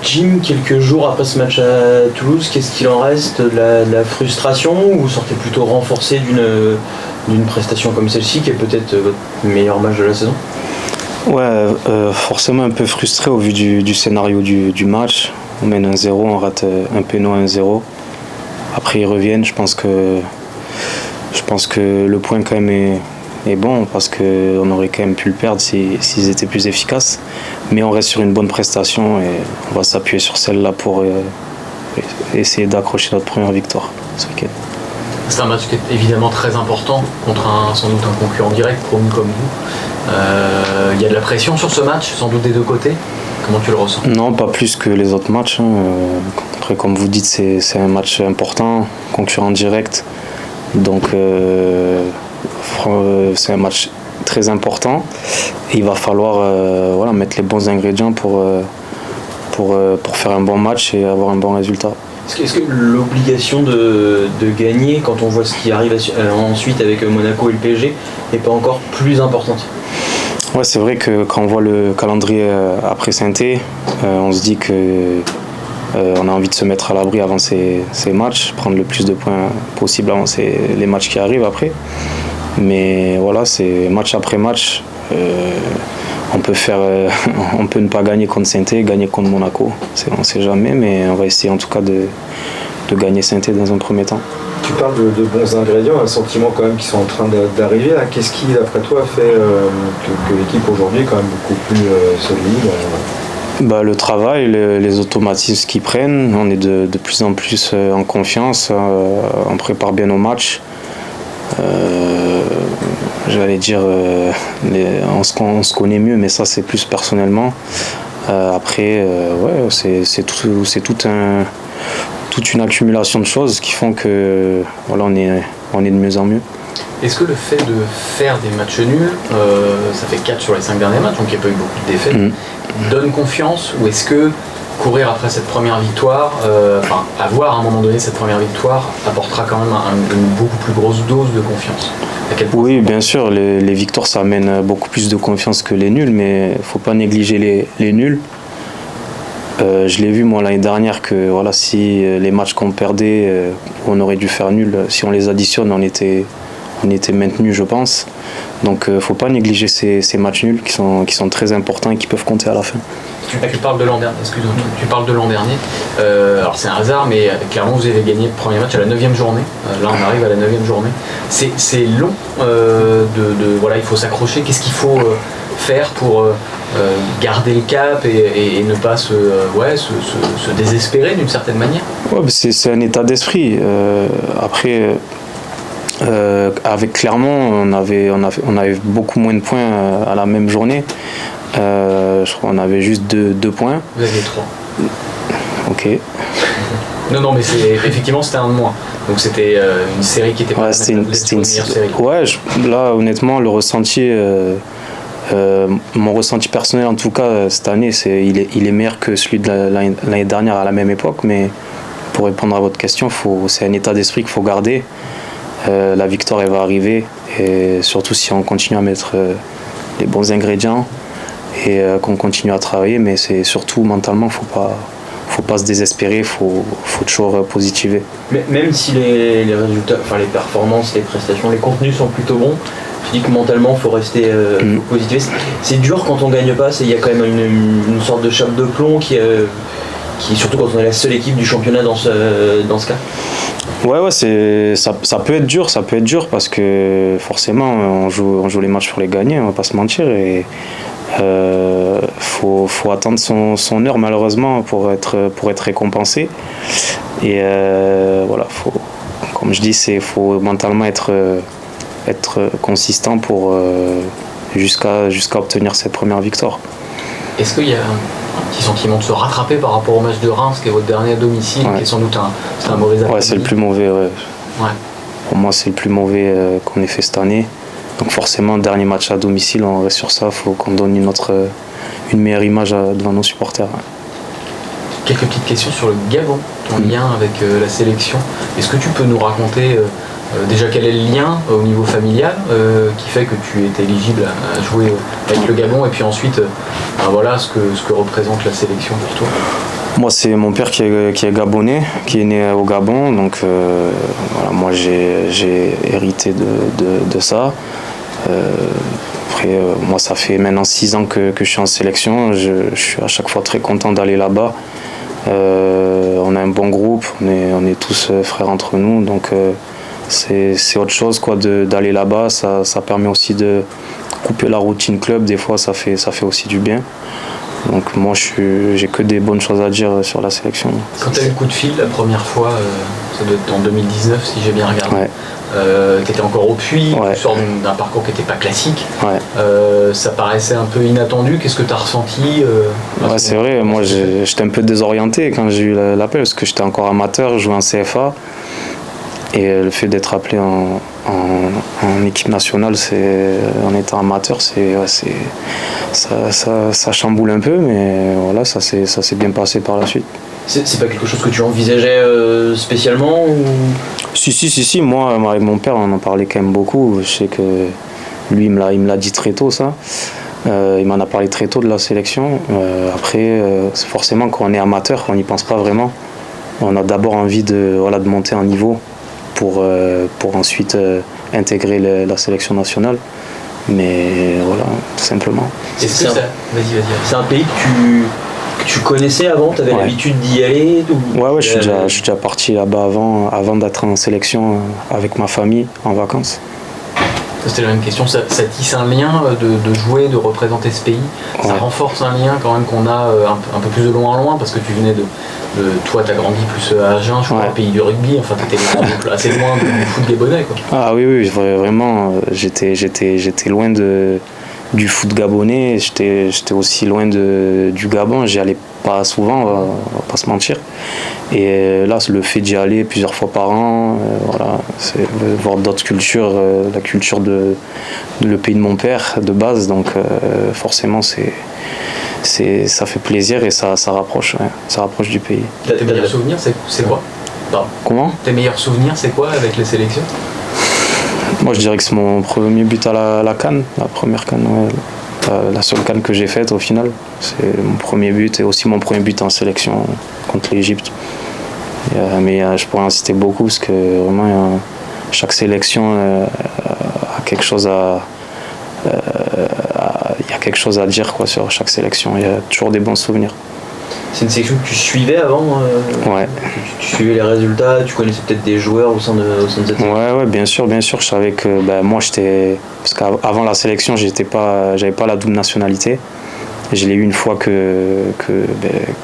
Jim, quelques jours après ce match à Toulouse, qu'est-ce qu'il en reste? De la frustration, ou vous sortez plutôt renforcé d'une prestation comme celle-ci, qui est peut-être votre meilleur match de la saison? Ouais, forcément un peu frustré au vu du scénario du match. On mène 1-0, on rate un péno 1-0. Après ils reviennent, je pense que le point quand même est bon, parce qu'on aurait quand même pu le perdre s'ils étaient plus efficaces. Mais on reste sur une bonne prestation et on va s'appuyer sur celle-là pour essayer d'accrocher notre première victoire ce week-end. C'est un match qui est évidemment très important contre sans doute un concurrent direct, promu comme vous. Il y a de la pression sur ce match, sans doute des deux côtés. Comment tu le ressens? Non, pas plus que les autres matchs. Après, comme vous dites, c'est un match important, concurrent direct. Donc c'est un match très important. Et il va falloir mettre les bons ingrédients pour faire un bon match et avoir un bon résultat. Est-ce que l'obligation de gagner, quand on voit ce qui arrive ensuite avec Monaco et le PSG, n'est pas encore plus importante? Ouais, c'est vrai que quand on voit le calendrier après Saint-Étienne, on se dit que on a envie de se mettre à l'abri avant ces matchs, prendre le plus de points possible avant les matchs qui arrivent après. Mais voilà, c'est match après match. On peut ne pas gagner contre Saint-Étienne, gagner contre Monaco. On ne sait jamais, mais on va essayer en tout cas de gagner Saint-Étienne dans un premier temps. Tu parles de bons ingrédients, un sentiment quand même qui sont en train d'arriver. Qu'est-ce qui, d'après toi, fait que l'équipe aujourd'hui est quand même beaucoup plus solide? Le travail, les automatismes qu'ils prennent. On est de plus en plus en confiance. On prépare bien nos matchs. J'allais dire, on se connaît mieux, mais ça c'est plus personnellement. Après, c'est toute une accumulation de choses qui font que voilà, on est de mieux en mieux. Est-ce que le fait de faire des matchs nuls, ça fait 4 sur les 5 derniers matchs, donc il n'y a pas eu beaucoup de défaites, donne confiance, ou est-ce que courir après cette première victoire, avoir à un moment donné cette première victoire, apportera quand même une beaucoup plus grosse dose de confiance? Oui, bien sûr, les victoires ça amène beaucoup plus de confiance que les nuls, mais il ne faut pas négliger les nuls. Je l'ai vu moi l'année dernière que voilà, si les matchs qu'on perdait, on aurait dû faire nul. Si on les additionne, on était maintenus, je pense. Donc il ne faut pas négliger ces matchs nuls qui sont très importants et qui peuvent compter à la fin. Tu parles de l'an dernier, excuse-moi, tu parles de l'an dernier. Alors c'est un hasard, mais clairement vous avez gagné le premier match à la 9e journée. Là on arrive à la 9e journée. C'est long, voilà, il faut s'accrocher. Qu'est-ce qu'il faut faire pour garder le cap et ne pas se désespérer d'une certaine manière? Ouais, c'est un état d'esprit. Après, avec Clermont, on avait beaucoup moins de points à la même journée. Je crois qu'on avait juste 2 points. Vous aviez 3. Ok. Non, mais effectivement c'était un de moins. Donc c'était une série qui était pas c'était une série. Ouais, là honnêtement le ressenti, mon ressenti personnel en tout cas cette année, il est meilleur que celui de l'année dernière à la même époque. Mais pour répondre à votre question, c'est un état d'esprit qu'il faut garder. La victoire elle va arriver, et surtout si on continue à mettre les bons ingrédients et qu'on continue à travailler, mais c'est surtout mentalement, faut pas se désespérer, faut toujours positiver. Mais même si les résultats, les performances, les prestations, les contenus sont plutôt bons, je dis que mentalement faut rester positif. C'est dur quand on gagne pas, il y a quand même une sorte de chape de plomb qui surtout quand on est la seule équipe du championnat dans ce cas. Ouais, ça peut être dur parce que forcément on joue les matchs pour les gagner, on va pas se mentir, et faut attendre son heure malheureusement pour être récompensé. Et voilà, comme je dis, faut mentalement être consistant pour jusqu'à obtenir cette première victoire. Est-ce qu'il y a un petit sentiment de se rattraper par rapport au match de Reims, qui est votre dernier à domicile, qui est sans doute un mauvais après-midi? Ouais, c'est le plus mauvais. Ouais. Pour moi, c'est le plus mauvais qu'on ait fait cette année. Donc forcément, dernier match à domicile, on reste sur ça. Il faut qu'on donne une meilleure image devant nos supporters. Quelques petites questions sur le Gabon, ton lien avec la sélection. Est-ce que tu peux nous raconter Déjà, quel est le lien au niveau familial qui fait que tu es éligible à jouer avec le Gabon, et puis ensuite, voilà ce que représente la sélection pour toi? Moi, c'est mon père qui est gabonais, qui est né au Gabon, donc voilà, moi j'ai hérité de ça. Après, moi, ça fait maintenant 6 ans que je suis en sélection. Je suis à chaque fois très content d'aller là-bas. On a un bon groupe, on est tous frères entre nous, donc c'est autre chose quoi d'aller là-bas. Ça permet aussi de couper la routine club. Des fois, ça fait aussi du bien. Donc moi, j'ai que des bonnes choses à dire sur la sélection. Quand tu as eu le coup de fil la première fois, ça doit être en 2019 si j'ai bien regardé. Ouais. Tu étais encore au Puy, Ouais. tu sors d'un parcours qui n'était pas classique. Ouais. Ça paraissait un peu inattendu. Qu'est-ce que tu as ressenti Ouais, c'est vrai, moi j'étais un peu désorienté quand j'ai eu l'appel parce que j'étais encore amateur, je jouais en CFA. Et le fait d'être appelé en équipe nationale, en étant amateur, ça chamboule un peu, mais voilà, ça s'est bien passé par la suite. C'est pas quelque chose que tu envisageais spécialement ou... Si, moi avec mon père on en parlait quand même beaucoup. Je sais que lui il me l'a dit très tôt ça. Il m'en a parlé très tôt de la sélection. Après, forcément quand on est amateur, on n'y pense pas vraiment. On a d'abord envie de monter un niveau pour ensuite intégrer la sélection nationale. Mais voilà, tout simplement. C'est un pays que tu connaissais avant, tu avais l'habitude d'y aller Ouais, je suis déjà parti là-bas avant d'être en sélection avec ma famille en vacances. C'était la même question, ça tisse un lien de jouer, de représenter ce pays, ça renforce un lien quand même qu'on a un peu plus de loin en loin, parce que tu venais toi t'as grandi plus à Agen, je crois, un pays du rugby, enfin t'étais assez loin du foot gabonais quoi. Ah oui, vraiment, j'étais loin du foot gabonais, j'étais aussi loin du Gabon, j'y allais pas souvent, on va pas se mentir. Et là, le fait d'y aller plusieurs fois par an, voilà, c'est voir d'autres cultures, la culture le pays de mon père de base, donc forcément ça fait plaisir et ça rapproche du pays. Tes meilleurs souvenirs, c'est quoi? Comment? Tes meilleurs souvenirs, c'est quoi avec les sélections? Moi, je dirais que c'est mon premier but à la CAN, la première CAN, la seule CAN que j'ai faite au final. C'est mon premier but et aussi mon premier but en sélection contre l'Égypte. Mais je pourrais en citer beaucoup parce que vraiment, chaque sélection a quelque chose il y a quelque chose à dire quoi, sur chaque sélection. Il y a toujours des bons souvenirs. C'est une sélection que tu suivais avant Ouais. Tu suivais les résultats, tu connaissais peut-être des joueurs au sein de cette sélection? Ouais, bien sûr. Je savais que moi, parce qu'avant la sélection, j'avais pas la double nationalité. Je l'ai eu une fois que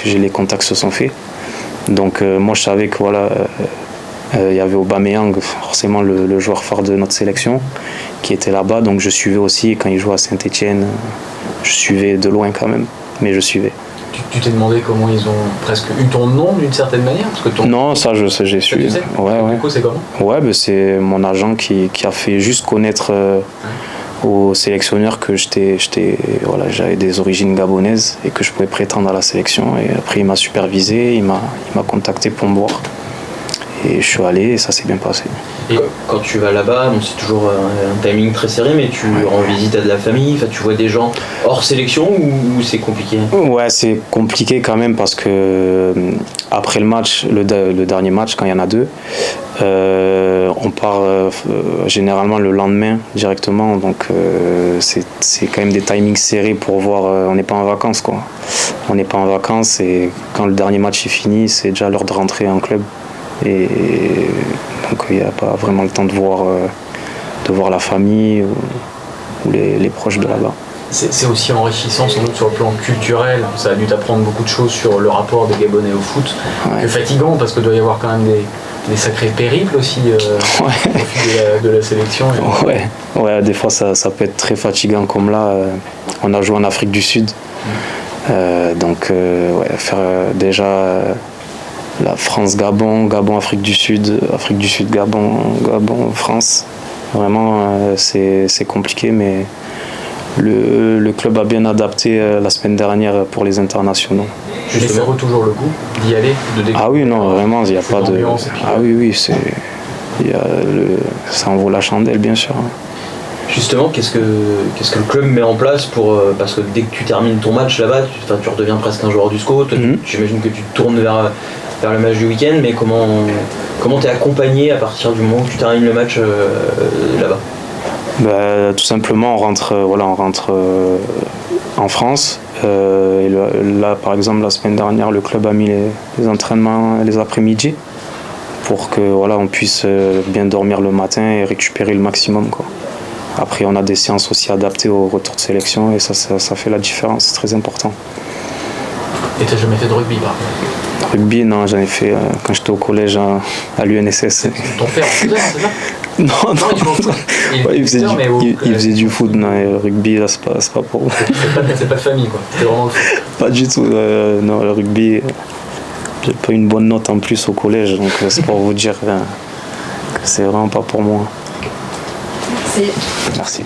les contacts se sont faits. Donc moi, je savais que voilà, il y avait Aubameyang, forcément le joueur phare de notre sélection, qui était là-bas. Donc je suivais aussi quand il jouait à Saint-Etienne. Je suivais de loin quand même, mais je suivais. Tu t'es demandé comment ils ont presque eu ton nom d'une certaine manière parce que Non, ça je sais, j'ai su. Ouais. Du coup, c'est comment? Ouais, c'est mon agent qui a fait juste connaître aux sélectionneurs que j'avais des origines gabonaises et que je pouvais prétendre à la sélection. Et après, il m'a supervisé, il m'a contacté pour me voir. Et je suis allé et ça s'est bien passé. Et quand tu vas là-bas, c'est toujours un timing très serré, mais tu rends visite à de la famille, tu vois des gens hors sélection ou c'est compliqué? Ouais, c'est compliqué quand même parce que après le match, le dernier match, quand il y en a deux, on part généralement le lendemain directement, donc c'est quand même des timings serrés pour voir. On n'est pas en vacances quoi. On n'est pas en vacances et quand le dernier match est fini, c'est déjà l'heure de rentrer en club. Et donc il n'y a pas vraiment le temps de voir la famille ou les proches de là-bas. C'est aussi enrichissant sans doute sur le plan culturel, ça a dû t'apprendre beaucoup de choses sur le rapport des Gabonais au foot, que fatigant parce que doit y avoir quand même des sacrés périples aussi au fil de la sélection. Ouais, des fois ça peut être très fatigant comme là, on a joué en Afrique du Sud, donc faire déjà... la France-Gabon, Gabon-Afrique du Sud, Gabon, France. Vraiment, c'est compliqué, mais le club a bien adapté la semaine dernière pour les internationaux. Mais ça vaut toujours le coup d'y aller, de découvrir. Ah oui, non, vraiment, il n'y a pas de... Ah oui, ça en vaut la chandelle, bien sûr. Justement, qu'est-ce que le club met en place pour parce que dès que tu termines ton match là-bas, tu redeviens presque un joueur du SCO. J'imagine que tu te tournes vers le match du week-end, mais comment t'es accompagné à partir du moment où tu termines le match là-bas? Tout simplement, on rentre en France. Et là, par exemple, la semaine dernière, le club a mis les entraînements les après-midi pour que on puisse bien dormir le matin et récupérer le maximum, quoi. Après, on a des séances aussi adaptées au retour de sélection et ça fait la différence, c'est très important. Et tu n'as jamais fait de rugby, par contre? Rugby, non, j'en ai fait quand j'étais au collège à l'UNSS. Ton père en faisait, c'est ça? Non, il faisait du foot, non, et le rugby, là, c'est pas pour moi. C'est pas de famille, quoi. C'était vraiment le foot. Pas du tout, non, le rugby, j'ai pas eu une bonne note en plus au collège, donc c'est pour vous dire que c'est vraiment pas pour moi. Merci. Merci.